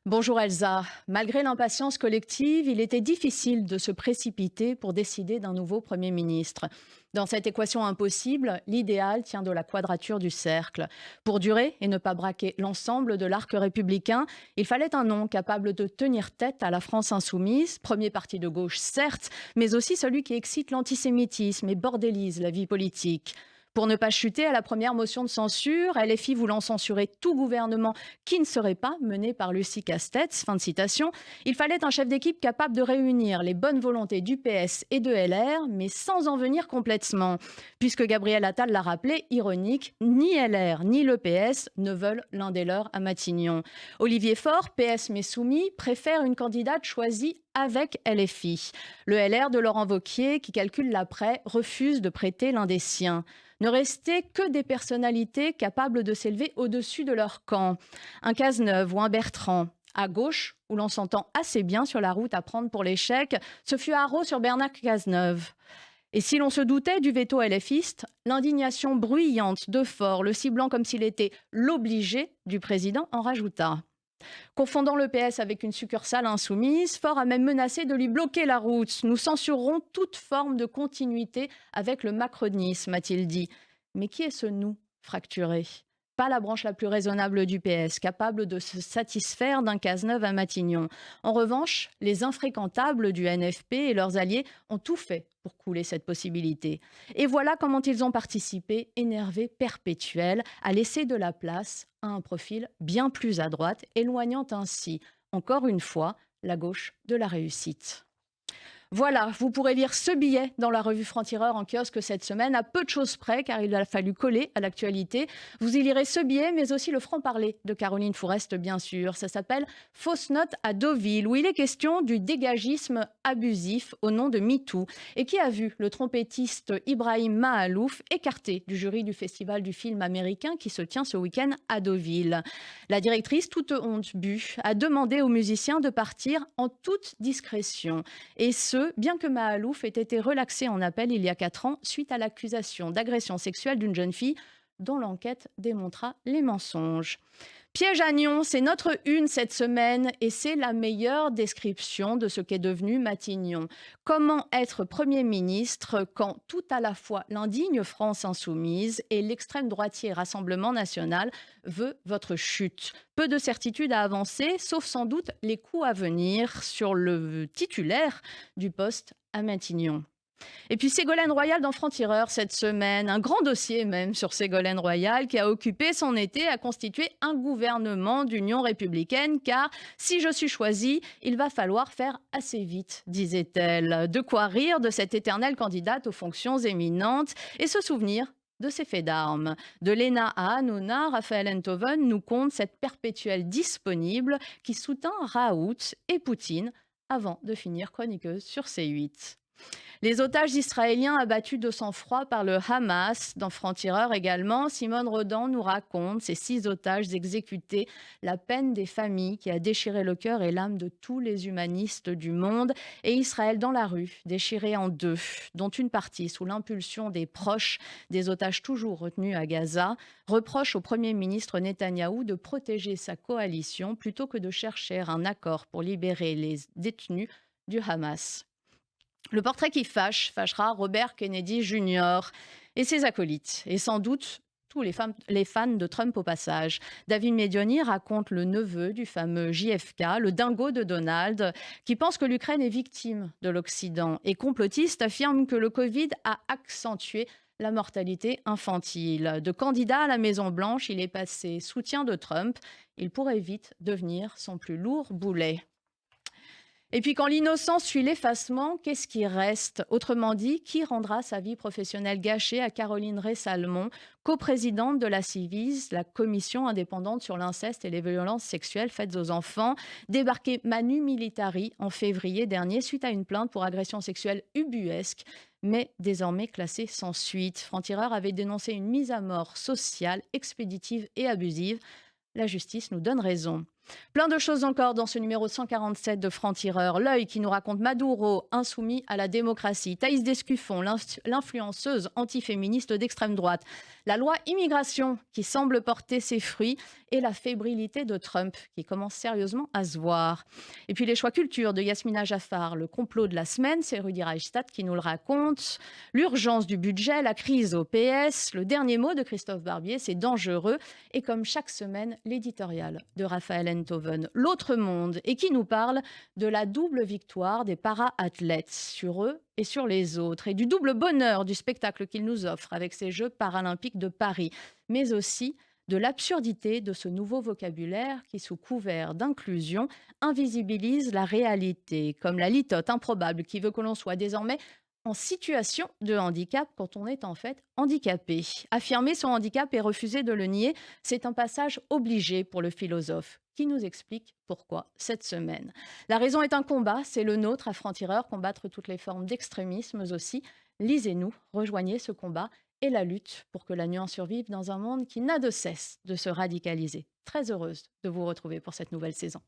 Bonjour Elsa. Malgré l'impatience collective, il était difficile de se précipiter pour décider d'un nouveau Premier ministre. Dans cette équation impossible, l'idéal tient de la quadrature du cercle. Pour durer et ne pas braquer l'ensemble de l'arc républicain, il fallait un nom capable de tenir tête à la France insoumise, premier parti de gauche certes, mais aussi celui qui excite l'antisémitisme et bordélise la vie politique. Pour ne pas chuter à la première motion de censure, LFI voulant censurer tout gouvernement qui ne serait pas mené par Lucie Castetz, fin de citation, il fallait un chef d'équipe capable de réunir les bonnes volontés du PS et de LR, mais sans en venir complètement. Puisque Gabriel Attal l'a rappelé, ironique, ni LR ni le PS ne veulent l'un des leurs à Matignon. Olivier Faure, PS mais soumis, préfère une candidate choisie avec LFI. Le LR de Laurent Wauquiez, qui calcule l'après, refuse de prêter l'un des siens. Ne restaient que des personnalités capables de s'élever au-dessus de leur camp. Un Cazeneuve ou un Bertrand. À gauche, où l'on s'entend assez bien sur la route à prendre pour l'échec, ce fut haro sur Bernard Cazeneuve. Et si l'on se doutait du veto LFiste, l'indignation bruyante de Faure, le ciblant comme s'il était l'obligé du président, en rajouta. Confondant le PS avec une succursale insoumise, Faure a même menacé de lui bloquer la route. Nous censurerons toute forme de continuité avec le macronisme, a-t-il dit. Mais qui est ce nous fracturé? Pas la branche la plus raisonnable du PS, capable de se satisfaire d'un Cazeneuve à Matignon. En revanche, les infréquentables du NFP et leurs alliés ont tout fait pour couler cette possibilité. Et voilà comment ils ont participé, énervés perpétuels, à laisser de la place à un profil bien plus à droite, éloignant ainsi, encore une fois, la gauche de la réussite. Voilà, vous pourrez lire ce billet dans la revue Franc-Tireur en kiosque cette semaine, à peu de choses près, car il a fallu coller à l'actualité. Vous y lirez ce billet, mais aussi le franc-parler de Caroline Fourest, bien sûr. Ça s'appelle Fausse note à Deauville, où il est question du dégagisme abusif au nom de MeToo, et qui a vu le trompettiste Ibrahim Mahalouf écarté du jury du Festival du film américain qui se tient ce week-end à Deauville. La directrice, toute honte bue, a demandé aux musiciens de partir en toute discrétion. Et ce, bien que Mahalouf ait été relaxé en appel il y a 4 ans suite à l'accusation d'agression sexuelle d'une jeune fille dont l'enquête démontra les mensonges. Piège à Nyon, c'est notre une cette semaine et c'est la meilleure description de ce qu'est devenu Matignon. Comment être Premier ministre quand tout à la fois l'indigne France insoumise et l'extrême droitier Rassemblement national veut votre chute? Peu de certitudes à avancer, sauf sans doute les coups à venir sur le titulaire du poste à Matignon. Et puis Ségolène Royal dans Franc-Tireur cette semaine, un grand dossier même sur Ségolène Royal qui a occupé son été à constituer un gouvernement d'union républicaine car si je suis choisie, il va falloir faire assez vite, disait-elle. De quoi rire de cette éternelle candidate aux fonctions éminentes et se souvenir de ses faits d'armes. De Léna à Hanouna, Raphaël Enthoven nous conte cette perpétuelle disponible qui soutint Raoult et Poutine avant de finir chroniqueuse sur C8. Les otages israéliens abattus de sang-froid par le Hamas, dans Franc-Tireur également, Simone Rodan nous raconte ces 6 otages exécutés, la peine des familles qui a déchiré le cœur et l'âme de tous les humanistes du monde, et Israël dans la rue, déchiré en 2, dont une partie, sous l'impulsion des proches des otages toujours retenus à Gaza, reproche au Premier ministre Netanyahou de protéger sa coalition plutôt que de chercher un accord pour libérer les détenus du Hamas. Le portrait qui fâchera Robert Kennedy Jr. et ses acolytes, et sans doute tous les fans de Trump au passage. David Medioni raconte le neveu du fameux JFK, le dingo de Donald, qui pense que l'Ukraine est victime de l'Occident. Et complotiste affirme que le Covid a accentué la mortalité infantile. De candidat à la Maison-Blanche, il est passé soutien de Trump. Il pourrait vite devenir son plus lourd boulet. Et puis quand l'innocence suit l'effacement, qu'est-ce qui reste? Autrement dit, qui rendra sa vie professionnelle gâchée à Caroline Rey-Salmon, coprésidente de la CIVIS, la commission indépendante sur l'inceste et les violences sexuelles faites aux enfants, débarquée manu militari en février dernier suite à une plainte pour agression sexuelle ubuesque, mais désormais classée sans suite. Franc-Tireur avait dénoncé une mise à mort sociale, expéditive et abusive. La justice nous donne raison. Plein de choses encore dans ce numéro 147 de Franc-Tireur. L'œil qui nous raconte Maduro, insoumis à la démocratie. Thaïs Descuffon, l'influenceuse antiféministe d'extrême droite. La loi immigration qui semble porter ses fruits et la fébrilité de Trump qui commence sérieusement à se voir. Et puis les choix culture de Yasmina Jaffar. Le complot de la semaine, c'est Rudi Reichstadt qui nous le raconte. L'urgence du budget, la crise au PS. Le dernier mot de Christophe Barbier, c'est dangereux. Et comme chaque semaine, l'éditorial de Raphaël Enthoven, L'autre monde, et qui nous parle de la double victoire des para-athlètes sur eux et sur les autres, et du double bonheur du spectacle qu'il nous offre avec ces Jeux paralympiques de Paris, mais aussi de l'absurdité de ce nouveau vocabulaire qui, sous couvert d'inclusion, invisibilise la réalité, comme la litote improbable qui veut que l'on soit désormais en situation de handicap quand on est en fait handicapé. Affirmer son handicap et refuser de le nier, c'est un passage obligé pour le philosophe qui nous explique pourquoi cette semaine. La raison est un combat, c'est le nôtre à Franc-Tireur, combattre toutes les formes d'extrémisme aussi. Lisez-nous, rejoignez ce combat et la lutte pour que la nuance survive dans un monde qui n'a de cesse de se radicaliser. Très heureuse de vous retrouver pour cette nouvelle saison.